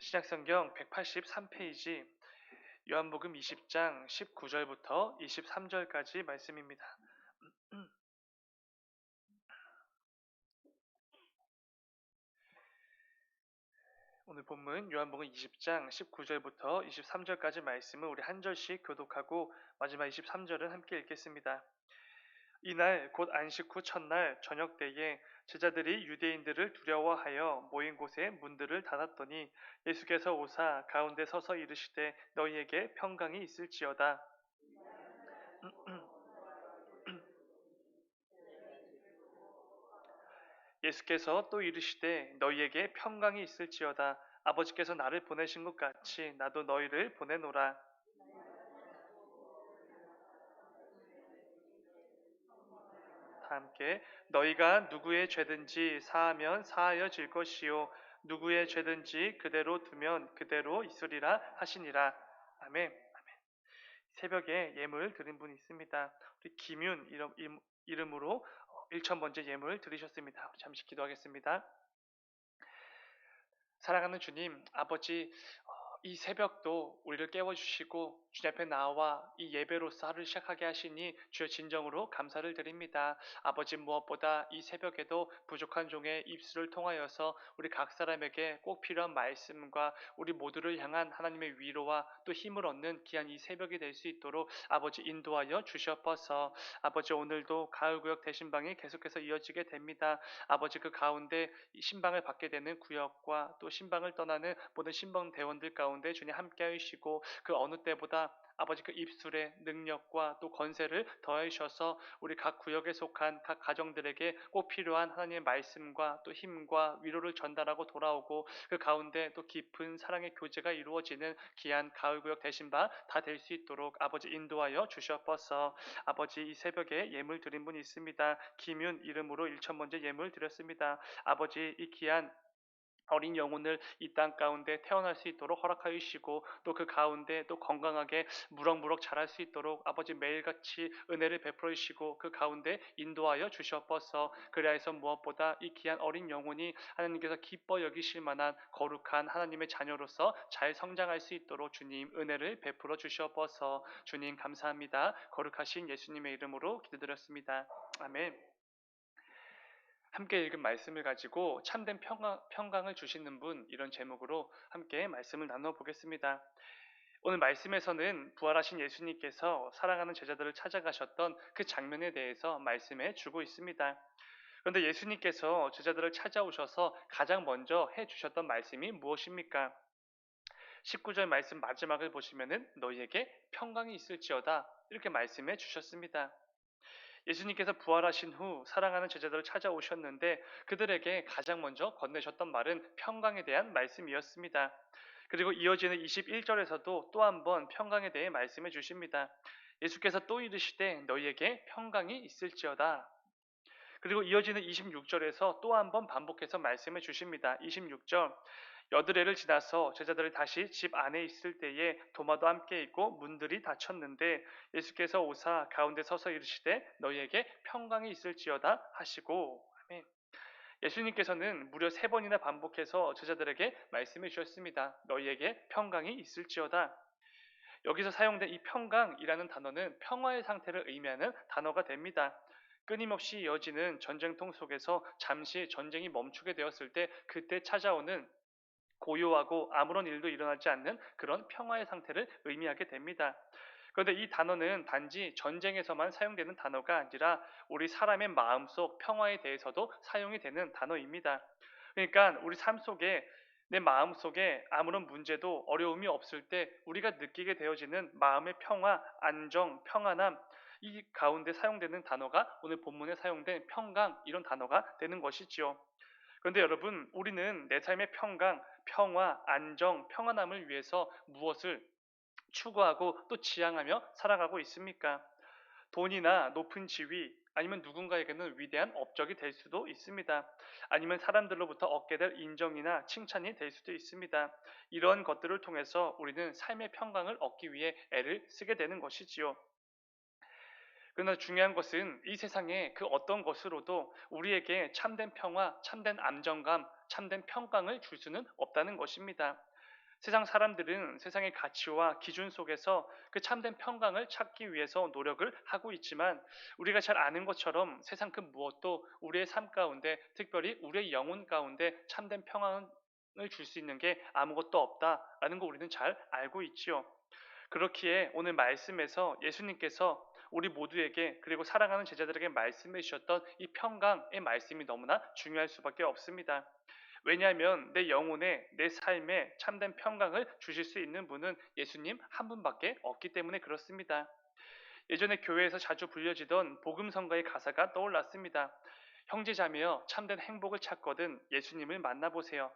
신약성경 183페이지 요한복음 20장 19절부터 23절까지 말씀입니다. 오늘 본문 요한복음 20장 19절부터 23절까지 말씀을 우리 한 절씩 교독하고 마지막 23절은 함께 읽겠습니다. 이날 곧 안식 후 첫날 저녁 때에 제자들이 유대인들을 두려워하여 모인 곳에 문들을 닫았더니 예수께서 오사 가운데 서서 이르시되 너희에게 평강이 있을지어다. 예수께서 또 이르시되 너희에게 평강이 있을지어다. 아버지께서 나를 보내신 것 같이 나도 너희를 보내노라. 다 함께 너희가 누구의 죄든지 사하면 사하여질 것이요 누구의 죄든지 그대로 두면 그대로 있으리라 하시니라. 아멘. 아멘. 새벽에 예물 드린 분이 있습니다. 우리 김윤 이름으로 1,000번째 예물 드리셨습니다. 우리 잠시 기도하겠습니다. 사랑하는 주님, 아버지, 이 새벽도 우리를 깨워주시고 주님 앞에 나와 이 예배로서 하루를 시작하게 하시니 주여 진정으로 감사를 드립니다. 아버지 무엇보다 이 새벽에도 부족한 종의 입술을 통하여서 우리 각 사람에게 꼭 필요한 말씀과 우리 모두를 향한 하나님의 위로와 또 힘을 얻는 귀한 이 새벽이 될 수 있도록 아버지 인도하여 주시옵소서. 아버지 오늘도 가을구역 대신방이 계속해서 이어지게 됩니다. 아버지 그 가운데 신방을 받게 되는 구역과 또 신방을 떠나는 모든 신방 대원들 가운데 주님 함께 하시고 그 어느 때보다 아버지 그 입술의 능력과 또 권세를 더해 주셔서 우리 각 구역에 속한 각 가정들에게 꼭 필요한 하나님의 말씀과 또 힘과 위로를 전달하고 돌아오고 그 가운데 또 깊은 사랑의 교제가 이루어지는 귀한 가을구역 되신 바 다 될 수 있도록 아버지 인도하여 주시옵소서. 아버지 이 새벽에 예물 드린 분이 있습니다. 김윤 이름으로 1,000번째 예물 드렸습니다. 아버지 이 귀한 어린 영혼을 이 땅 가운데 태어날 수 있도록 허락하여 주시고 또 그 가운데 또 건강하게 무럭무럭 자랄 수 있도록 아버지 매일같이 은혜를 베풀어 주시고 그 가운데 인도하여 주시옵소서. 그리하여서 무엇보다 이 귀한 어린 영혼이 하나님께서 기뻐 여기실 만한 거룩한 하나님의 자녀로서 잘 성장할 수 있도록 주님 은혜를 베풀어 주시옵소서. 주님 감사합니다. 거룩하신 예수님의 이름으로 기도드렸습니다. 아멘. 함께 읽은 말씀을 가지고 참된 평강을 주시는 분 이런 제목으로 함께 말씀을 나눠보겠습니다. 오늘 말씀에서는 부활하신 예수님께서 사랑하는 제자들을 찾아가셨던 그 장면에 대해서 말씀해 주고 있습니다. 그런데 예수님께서 제자들을 찾아오셔서 가장 먼저 해주셨던 말씀이 무엇입니까? 19절 말씀 마지막을 보시면은 너희에게 평강이 있을지어다 이렇게 말씀해 주셨습니다. 예수님께서 부활하신 후 사랑하는 제자들을 찾아오셨는데 그들에게 가장 먼저 건네셨던 말은 평강에 대한 말씀이었습니다. 그리고 이어지는 21절에서도 또 한 번 평강에 대해 말씀해 주십니다. 예수께서 또 이르시되 너희에게 평강이 있을지어다. 그리고 이어지는 26절에서 또 한 번 반복해서 말씀해 주십니다. 26절 여드레를 지나서 제자들이 다시 집 안에 있을 때에 도마도 함께 있고 문들이 닫혔는데 예수께서 오사 가운데 서서 이르시되 너희에게 평강이 있을지어다 하시고 아멘. 예수님께서는 무려 3번이나 반복해서 제자들에게 말씀해 주셨습니다. 너희에게 평강이 있을지어다. 여기서 사용된 이 평강이라는 단어는 평화의 상태를 의미하는 단어가 됩니다. 끊임없이 이어지는 전쟁통 속에서 잠시 전쟁이 멈추게 되었을 때 그때 찾아오는 고요하고 아무런 일도 일어나지 않는 그런 평화의 상태를 의미하게 됩니다. 그런데 이 단어는 단지 전쟁에서만 사용되는 단어가 아니라 우리 사람의 마음속 평화에 대해서도 사용이 되는 단어입니다. 그러니까 우리 삶 속에 내 마음 속에 아무런 문제도 어려움이 없을 때 우리가 느끼게 되어지는 마음의 평화, 안정, 평안함 이 가운데 사용되는 단어가 오늘 본문에 사용된 평강 이런 단어가 되는 것이지요. 그런데 여러분, 우리는 내 삶의 평강, 평화, 안정, 평안함을 위해서 무엇을 추구하고 또 지향하며 살아가고 있습니까? 돈이나 높은 지위, 아니면 누군가에게는 위대한 업적이 될 수도 있습니다. 아니면 사람들로부터 얻게 될 인정이나 칭찬이 될 수도 있습니다. 이런 것들을 통해서 우리는 삶의 평강을 얻기 위해 애를 쓰게 되는 것이지요. 그러나 중요한 것은 이 세상에 그 어떤 것으로도 우리에게 참된 평화, 참된 안정감, 참된 평강을 줄 수는 없다는 것입니다. 세상 사람들은 세상의 가치와 기준 속에서 그 참된 평강을 찾기 위해서 노력을 하고 있지만 우리가 잘 아는 것처럼 세상 그 무엇도 우리의 삶 가운데 특별히 우리의 영혼 가운데 참된 평안을 줄 수 있는 게 아무것도 없다라는 거 우리는 잘 알고 있지요. 그렇기에 오늘 말씀에서 예수님께서 우리 모두에게 그리고 사랑하는 제자들에게 말씀해 주셨던 이 평강의 말씀이 너무나 중요할 수밖에 없습니다. 왜냐하면 내 영혼에 내 삶에 참된 평강을 주실 수 있는 분은 예수님 한 분밖에 없기 때문에 그렇습니다. 예전에 교회에서 자주 불려지던 복음성가의 가사가 떠올랐습니다. 형제자매여 참된 행복을 찾거든 예수님을 만나보세요.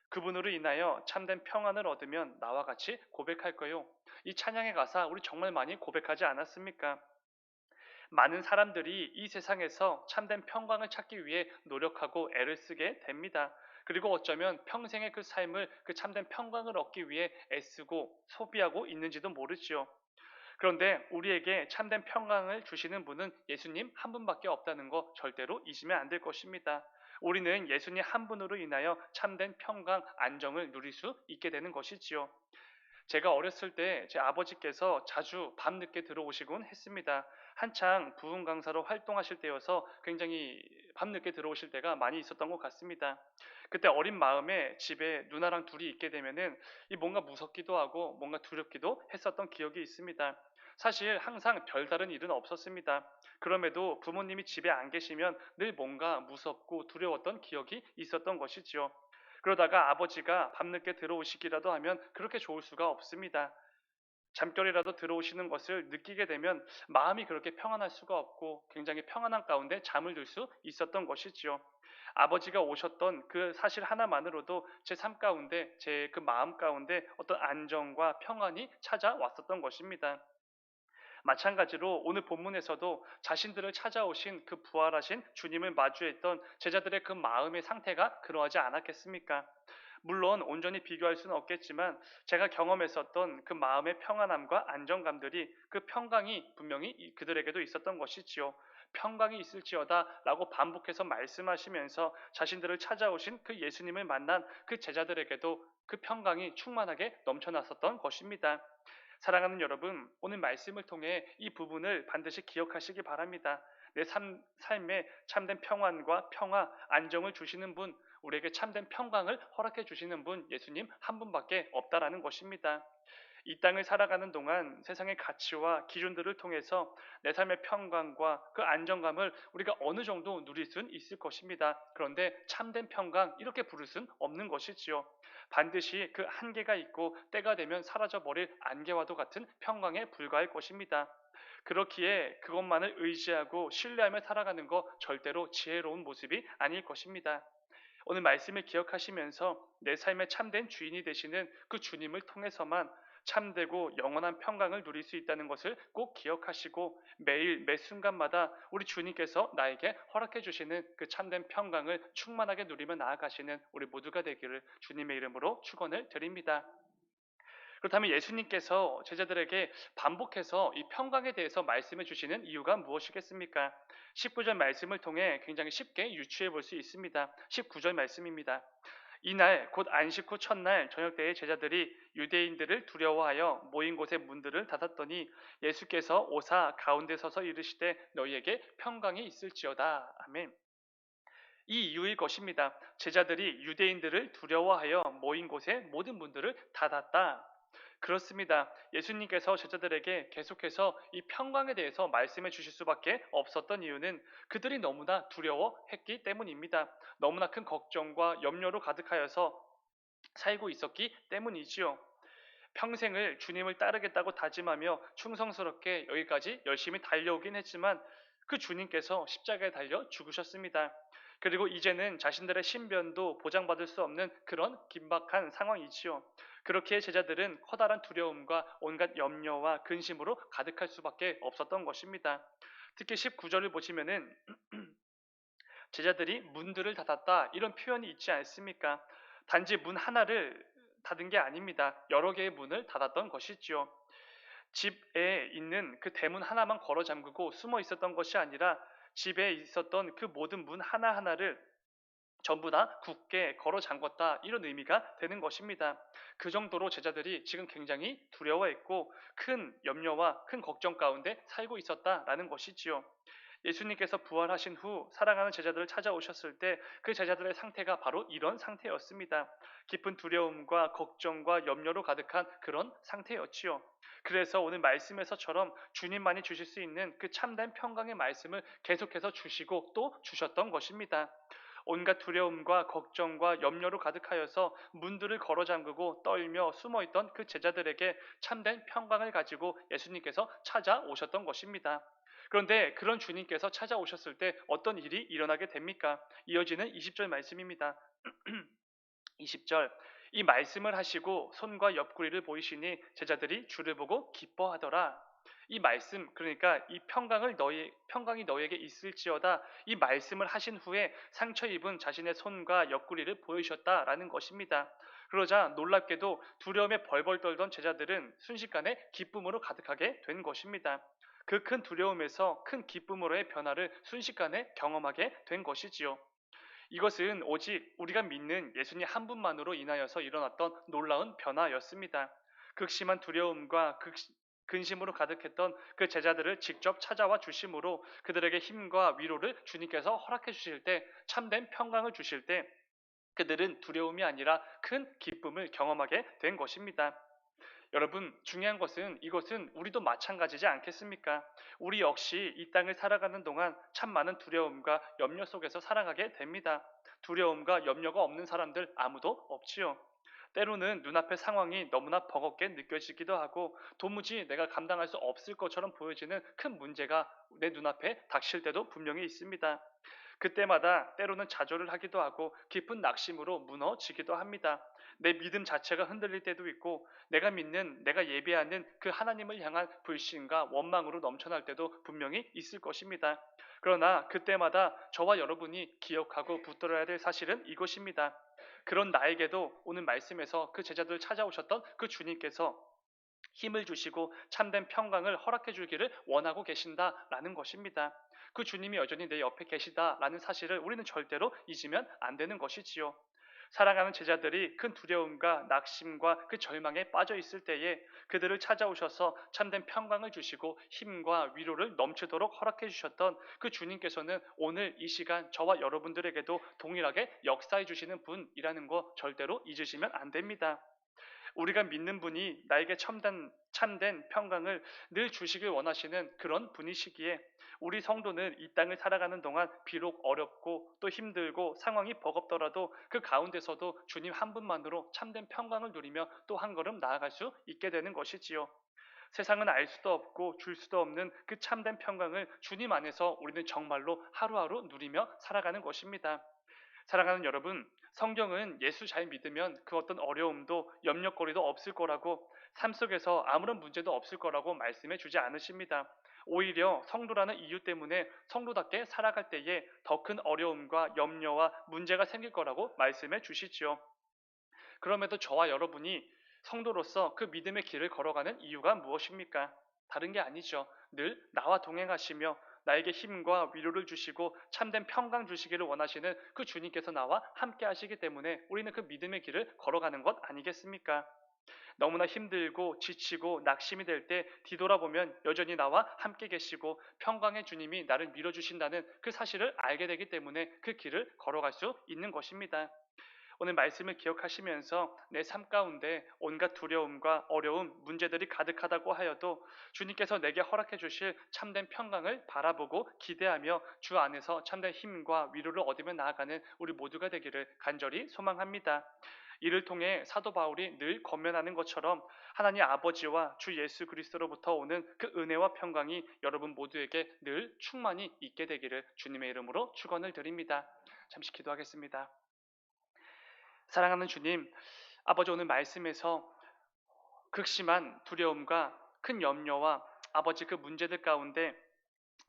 그분으로 인하여 참된 평안을 얻으면 나와 같이 고백할 거요. 이 찬양의 가사 우리 정말 많이 고백하지 않았습니까? 많은 사람들이 이 세상에서 참된 평강을 찾기 위해 노력하고 애를 쓰게 됩니다. 그리고 어쩌면 평생의 그 삶을 그 참된 평강을 얻기 위해 애쓰고 소비하고 있는지도 모르지요. 그런데 우리에게 참된 평강을 주시는 분은 예수님 한 분밖에 없다는 거 절대로 잊으면 안 될 것입니다. 우리는 예수님 한 분으로 인하여 참된 평강, 안정을 누릴 수 있게 되는 것이지요. 제가 어렸을 때 제 아버지께서 자주 밤늦게 들어오시곤 했습니다. 한창 부흥 강사로 활동하실 때여서 굉장히 밤늦게 들어오실 때가 많이 있었던 것 같습니다. 그때 어린 마음에 집에 누나랑 둘이 있게 되면은 이 뭔가 무섭기도 하고 뭔가 두렵기도 했었던 기억이 있습니다. 사실 항상 별다른 일은 없었습니다. 그럼에도 부모님이 집에 안 계시면 늘 뭔가 무섭고 두려웠던 기억이 있었던 것이지요. 그러다가 아버지가 밤늦게 들어오시기라도 하면 그렇게 좋을 수가 없습니다. 잠결이라도 들어오시는 것을 느끼게 되면 마음이 그렇게 평안할 수가 없고 굉장히 평안한 가운데 잠을 들 수 있었던 것이지요. 아버지가 오셨던 그 사실 하나만으로도 제 삶 가운데, 제 그 마음 가운데 어떤 안정과 평안이 찾아왔었던 것입니다. 마찬가지로 오늘 본문에서도 자신들을 찾아오신 그 부활하신 주님을 마주했던 제자들의 그 마음의 상태가 그러하지 않았겠습니까? 물론 온전히 비교할 수는 없겠지만 제가 경험했었던 그 마음의 평안함과 안정감들이 그 평강이 분명히 그들에게도 있었던 것이지요. 평강이 있을지어다 라고 반복해서 말씀하시면서 자신들을 찾아오신 그 예수님을 만난 그 제자들에게도 그 평강이 충만하게 넘쳐났었던 것입니다. 사랑하는 여러분, 오늘 말씀을 통해 이 부분을 반드시 기억하시기 바랍니다. 내 삶에 참된 평안과 평화, 안정을 주시는 분, 우리에게 참된 평강을 허락해 주시는 분, 예수님 한 분밖에 없다라는 것입니다. 이 땅을 살아가는 동안 세상의 가치와 기준들을 통해서 내 삶의 평강과 그 안정감을 우리가 어느 정도 누릴 수는 있을 것입니다. 그런데 참된 평강 이렇게 부를 수는 없는 것이지요. 반드시 그 한계가 있고 때가 되면 사라져버릴 안개와도 같은 평강에 불과할 것입니다. 그렇기에 그것만을 의지하고 신뢰하며 살아가는 것 절대로 지혜로운 모습이 아닐 것입니다. 오늘 말씀을 기억하시면서 내 삶의 참된 주인이 되시는 그 주님을 통해서만 참되고 영원한 평강을 누릴 수 있다는 것을 꼭 기억하시고 매일 매 순간마다 우리 주님께서 나에게 허락해 주시는 그 참된 평강을 충만하게 누리며 나아가시는 우리 모두가 되기를 주님의 이름으로 축원을 드립니다. 그렇다면 예수님께서 제자들에게 반복해서 이 평강에 대해서 말씀해 주시는 이유가 무엇이겠습니까? 19절 말씀을 통해 굉장히 쉽게 유추해 볼 수 있습니다. 19절 말씀입니다. 이날 곧 안식 후 첫날 저녁 때에 제자들이 유대인들을 두려워하여 모인 곳의 문들을 닫았더니 예수께서 오사 가운데 서서 이르시되 너희에게 평강이 있을지어다. 아멘. 이 이유일 것입니다. 제자들이 유대인들을 두려워하여 모인 곳의 모든 문들을 닫았다. 그렇습니다. 예수님께서 제자들에게 계속해서 이 평강에 대해서 말씀해 주실 수밖에 없었던 이유는 그들이 너무나 두려워했기 때문입니다. 너무나 큰 걱정과 염려로 가득하여서 살고 있었기 때문이지요. 평생을 주님을 따르겠다고 다짐하며 충성스럽게 여기까지 열심히 달려오긴 했지만 그 주님께서 십자가에 달려 죽으셨습니다. 그리고 이제는 자신들의 신변도 보장받을 수 없는 그런 긴박한 상황이지요. 그렇기에 제자들은 커다란 두려움과 온갖 염려와 근심으로 가득할 수밖에 없었던 것입니다. 특히 19절을 보시면은 제자들이 문들을 닫았다 이런 표현이 있지 않습니까? 단지 문 하나를 닫은 게 아닙니다. 여러 개의 문을 닫았던 것이지요. 집에 있는 그 대문 하나만 걸어 잠그고 숨어 있었던 것이 아니라 집에 있었던 그 모든 문 하나하나를 전부 다 굳게 걸어 잠궜다 이런 의미가 되는 것입니다. 그 정도로 제자들이 지금 굉장히 두려워했고 큰 염려와 큰 걱정 가운데 살고 있었다라는 것이지요. 예수님께서 부활하신 후 사랑하는 제자들을 찾아오셨을 때 그 제자들의 상태가 바로 이런 상태였습니다. 깊은 두려움과 걱정과 염려로 가득한 그런 상태였지요. 그래서 오늘 말씀에서처럼 주님만이 주실 수 있는 그 참된 평강의 말씀을 계속해서 주시고 또 주셨던 것입니다. 온갖 두려움과 걱정과 염려로 가득하여서 문들을 걸어 잠그고 떨며 숨어있던 그 제자들에게 참된 평강을 가지고 예수님께서 찾아오셨던 것입니다. 그런데 그런 주님께서 찾아오셨을 때 어떤 일이 일어나게 됩니까? 이어지는 20절 말씀입니다. 20절 이 말씀을 하시고 손과 옆구리를 보이시니 제자들이 주를 보고 기뻐하더라. 이 말씀 그러니까 이 평강이 너희에게 있을지어다 이 말씀을 하신 후에 상처 입은 자신의 손과 옆구리를 보이셨다라는 것입니다. 그러자 놀랍게도 두려움에 벌벌 떨던 제자들은 순식간에 기쁨으로 가득하게 된 것입니다. 그 큰 두려움에서 큰 기쁨으로의 변화를 순식간에 경험하게 된 것이지요. 이것은 오직 우리가 믿는 예수님 한 분만으로 인하여서 일어났던 놀라운 변화였습니다. 극심한 두려움과 근심으로 가득했던 그 제자들을 직접 찾아와 주심으로 그들에게 힘과 위로를 주님께서 허락해 주실 때 참된 평강을 주실 때 그들은 두려움이 아니라 큰 기쁨을 경험하게 된 것입니다. 여러분, 중요한 것은 이것은 우리도 마찬가지지 않겠습니까? 우리 역시 이 땅을 살아가는 동안 참 많은 두려움과 염려 속에서 살아가게 됩니다. 두려움과 염려가 없는 사람들 아무도 없지요. 때로는 눈앞의 상황이 너무나 버겁게 느껴지기도 하고 도무지 내가 감당할 수 없을 것처럼 보여지는 큰 문제가 내 눈앞에 닥칠 때도 분명히 있습니다. 그때마다 때로는 좌절을 하기도 하고 깊은 낙심으로 무너지기도 합니다. 내 믿음 자체가 흔들릴 때도 있고 내가 믿는 내가 예배하는 그 하나님을 향한 불신과 원망으로 넘쳐날 때도 분명히 있을 것입니다. 그러나 그때마다 저와 여러분이 기억하고 붙들어야 될 사실은 이것입니다. 그런 나에게도 오늘 말씀에서 그 제자들을 찾아오셨던 그 주님께서 힘을 주시고 참된 평강을 허락해 주기를 원하고 계신다라는 것입니다. 그 주님이 여전히 내 옆에 계시다라는 사실을 우리는 절대로 잊으면 안 되는 것이지요. 사랑하는 제자들이 큰 두려움과 낙심과 그 절망에 빠져 있을 때에 그들을 찾아오셔서 참된 평강을 주시고 힘과 위로를 넘치도록 허락해 주셨던 그 주님께서는 오늘 이 시간 저와 여러분들에게도 동일하게 역사해 주시는 분이라는 거 절대로 잊으시면 안 됩니다. 우리가 믿는 분이 나에게 참된 평강을 늘 주시길 원하시는 그런 분이시기에 우리 성도는 이 땅을 살아가는 동안 비록 어렵고 또 힘들고 상황이 버겁더라도 그 가운데서도 주님 한 분만으로 참된 평강을 누리며 또 한 걸음 나아갈 수 있게 되는 것이지요. 세상은 알 수도 없고 줄 수도 없는 그 참된 평강을 주님 안에서 우리는 정말로 하루하루 누리며 살아가는 것입니다. 사랑하는 여러분, 성경은 예수 잘 믿으면 그 어떤 어려움도 염려거리도 없을 거라고 삶 속에서 아무런 문제도 없을 거라고 말씀해 주지 않으십니다. 오히려 성도라는 이유 때문에 성도답게 살아갈 때에 더 큰 어려움과 염려와 문제가 생길 거라고 말씀해 주시지요. 그럼에도 저와 여러분이 성도로서 그 믿음의 길을 걸어가는 이유가 무엇입니까? 다른 게 아니죠. 늘 나와 동행하시며 나에게 힘과 위로를 주시고 참된 평강 주시기를 원하시는 그 주님께서 나와 함께 하시기 때문에 우리는 그 믿음의 길을 걸어가는 것 아니겠습니까? 너무나 힘들고 지치고 낙심이 될 때 뒤돌아보면 여전히 나와 함께 계시고 평강의 주님이 나를 밀어주신다는 그 사실을 알게 되기 때문에 그 길을 걸어갈 수 있는 것입니다. 오늘 말씀을 기억하시면서 내 삶 가운데 온갖 두려움과 어려움, 문제들이 가득하다고 하여도 주님께서 내게 허락해 주실 참된 평강을 바라보고 기대하며 주 안에서 참된 힘과 위로를 얻으며 나아가는 우리 모두가 되기를 간절히 소망합니다. 이를 통해 사도 바울이 늘 권면하는 것처럼 하나님 아버지와 주 예수 그리스도로부터 오는 그 은혜와 평강이 여러분 모두에게 늘 충만히 있게 되기를 주님의 이름으로 축원을 드립니다. 잠시 기도하겠습니다. 사랑하는 주님, 아버지 오늘 말씀에서 극심한 두려움과 큰 염려와 아버지 그 문제들 가운데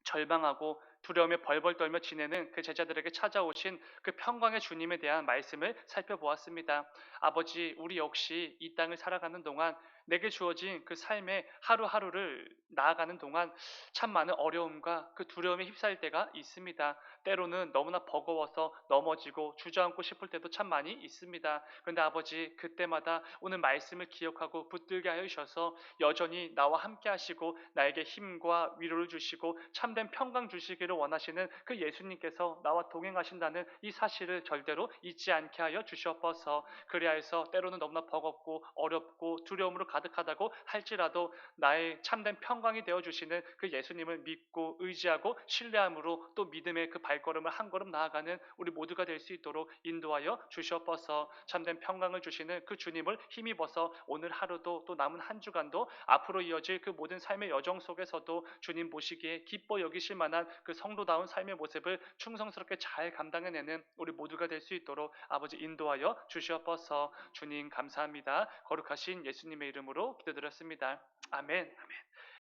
절망하고 두려움에 벌벌 떨며 지내는 그 제자들에게 찾아오신 그 평강의 주님에 대한 말씀을 살펴보았습니다. 아버지, 우리 역시 이 땅을 살아가는 동안 내게 주어진 그 삶의 하루하루를 나아가는 동안 참 많은 어려움과 그 두려움에 휩싸일 때가 있습니다. 때로는 너무나 버거워서 넘어지고 주저앉고 싶을 때도 참 많이 있습니다. 그런데 아버지, 그때마다 오늘 말씀을 기억하고 붙들게 하여 주셔서 여전히 나와 함께 하시고 나에게 힘과 위로를 주시고 참된 평강 주시기를 원하시는 그 예수님께서 나와 동행하신다는 이 사실을 절대로 잊지 않게 하여 주시옵소서. 그리하여서 때로는 너무나 버겁고 어렵고 두려움으로 가득하다고 할지라도 나의 참된 평강이 되어 주시는 그 예수님을 믿고 의지하고 신뢰함으로 또 믿음의 그 발걸음을 한 걸음 나아가는 우리 모두가 될 수 있도록 인도하여 주시옵소서. 참된 평강을 주시는 그 주님을 힘입어서 오늘 하루도 또 남은 한 주간도 앞으로 이어질 그 모든 삶의 여정 속에서도 주님 보시기에 기뻐 여기실 만한 그 성도다운 삶의 모습을 충성스럽게 잘 감당해내는 우리 모두가 될 수 있도록 아버지 인도하여 주시옵소서. 주님 감사합니다. 거룩하신 예수님의 이름으로 기도드렸습니다. 아멘. 아멘.